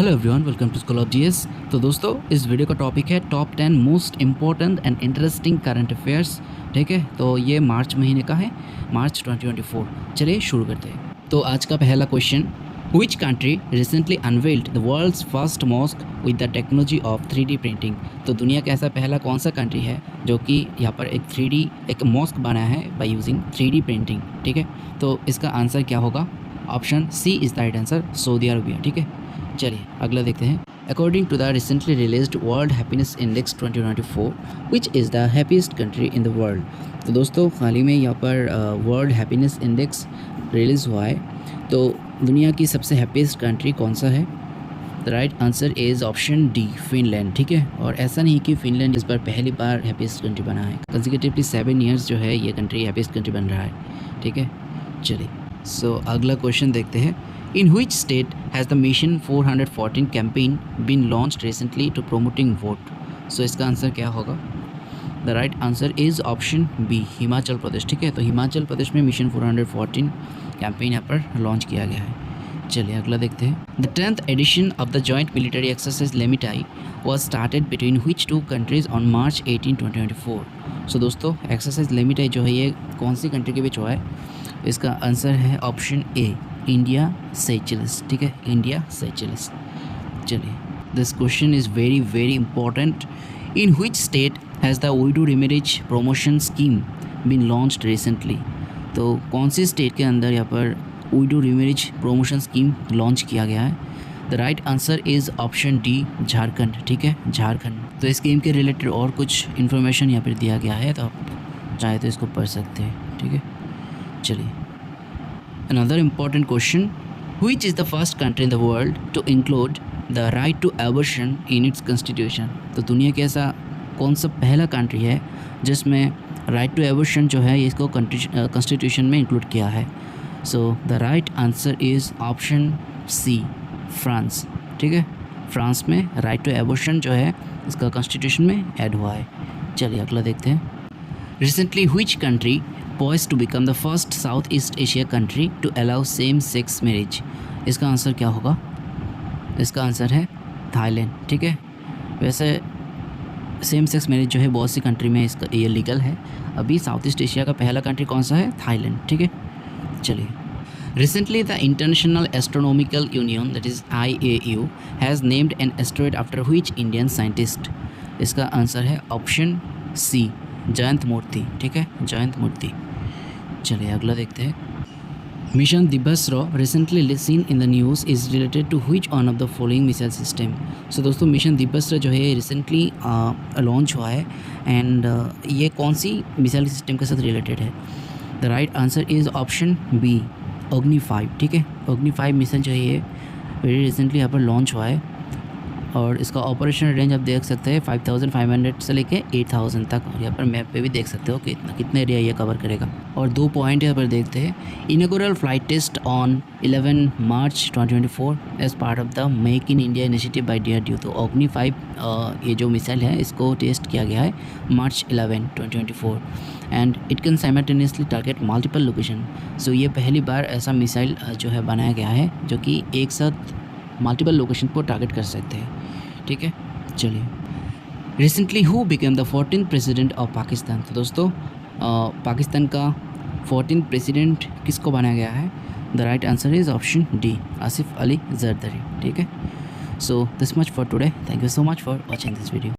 Hello everyone, welcome to school of GS. तो दोस्तों, इस वीडियो का टॉपिक है top 10 most important and interesting current affairs. ठीक है, तो ये मार्च महीने का है, मार्च 2024। चलिए शुरू करते हैं। तो आज का पहला question, which country recently unveiled the world's first mosque with the technology of 3D printing. तो दुनिया का ऐसा पहला कौन सा कंट्री है जो कि यहाँ पर एक मॉस्क बनाया है बाय यूजिंग 3D प्रिंटिंग। ठीक है, तो इसका आंसर क्या होगा? Option C is the right answer, Saudi Arabia. ठीक है, चलिए अगला देखते हैं। According to the recently released world happiness index 2024, which is the happiest country in the world. तो दोस्तों, हाल ही में यहाँ पर वर्ल्ड हैप्पीनेस इंडेक्स रिलीज़ हुआ है। तो दुनिया की सबसे हैप्पीएस्ट कंट्री कौन सा है? The right answer is option D, Finland. ठीक है, और ऐसा नहीं कि फिनलैंड इस बार पहली बार हैप्पीएस्ट कंट्री बना है, कंसेक्यूटिवली 7 ईयर्स जो है ये कंट्री हैप्पीएस्ट कंट्री बन रहा है। ठीक है, चलिए सो अगला क्वेश्चन देखते हैं। In which state has the Mission 414 campaign been launched recently to promoting vote? So इसका आंसर क्या होगा? The right answer is option B, Himachal Pradesh. ठीक है, तो हिमाचल प्रदेश में मिशन 414 कैंपेन यहाँ पर लॉन्च किया गया है। चलिए अगला देखते हैं। The 10th edition of the Joint Military Exercise Lemitai was started between which two countries on March 18, 2024? So दोस्तों, एक्सरसाइज लेमिटाई जो है ये कौन सी कंट्री के बीच हुआ है? इसका आंसर है ऑप्शन ए, इंडिया सेचेल्स। ठीक है, इंडिया सेचेल्स। चलिए, this question is very very important. In which state has the widow remarriage promotion scheme been launched recently? तो कौन सी स्टेट के अंदर यहाँ पर widow remarriage promotion scheme launch किया गया है? The right answer is option D, Jharkhand. ठीक है, झारखंड। तो इस स्कीम के रिलेटेड और कुछ इन्फॉर्मेशन यहाँ पर दिया गया है, तो आप चाहे तो इसको पढ़ सकते हैं। ठीक है, चलिए another important question, which is the first country in the world to include the right to abortion in its constitution? तो दुनिया के ऐसा कौन सा पहला कंट्री है जिसमें राइट टू एबॉर्शन जो है इसको कॉन्स्टिट्यूशन में इंक्लूड किया है? So the right answer is option C, France. ठीक है, फ्रांस में राइट टू एबॉर्शन जो है इसका कॉन्स्टिट्यूशन में ऐड हुआ है। चलिए अगला देखते हैं। Recently which country poised to become the first Southeast Asia country to allow same-sex marriage? इसका आंसर क्या होगा? इसका आंसर है थाईलैंड। ठीक है, वैसे सेम सेक्स मैरिज जो है बहुत सी कंट्री में इसका ये लीगल है। अभी साउथ ईस्ट एशिया का पहला कंट्री कौन सा है? थाईलैंड। ठीक है, चलिए। Recently, the International Astronomical Union, that is IAU, has named an asteroid after which Indian scientist? इसका आंसर है ऑप्शन सी, जयंत मूर्ति। ठीक है, जयंत मूर्ति। चलिए अगला देखते हैं। Mission Divyastra recently seen in the news is related to which one of the following missile system? So दोस्तों, mission दिबस्रो जो है रिसेंटली लॉन्च हुआ है एंड ये कौन सी मिसाइल सिस्टम के साथ रिलेटेड है? The right answer is option B, Agni 5। ठीक है, अग्नि 5 मिसाइल जो है ये वेरी रिसेंटली यहाँ पर लॉन्च हुआ है और इसका ऑपरेशन रेंज आप देख सकते हैं 5500 से लेके 8000 तक। और यहाँ पर मैप पे भी देख सकते हो कि कितने एरिया ये कवर करेगा। और 2 पॉइंट यहाँ पर देखते हैं। Inaugural flight test on 11 March 2024 as part of the Make in India initiative by DRDO। तो अग्नि 5 ये जो मिसाइल है इसको टेस्ट किया गया है March 11, 2024 and it can simultaneously target multiple location. So ये पहली बार ऐसा मिसाइल जो है बनाया गया है जो कि एक साथ मल्टीपल लोकेशन को टारगेट कर सकते हैं। ठीक है, चलिए। Recently who became the 14th president of Pakistan? तो दोस्तों, पाकिस्तान का 14th प्रेसिडेंट किसको बनाया गया है? The right answer is option D, Asif Ali Zardari. ठीक है, so this much for today. Thank you so much for watching this video.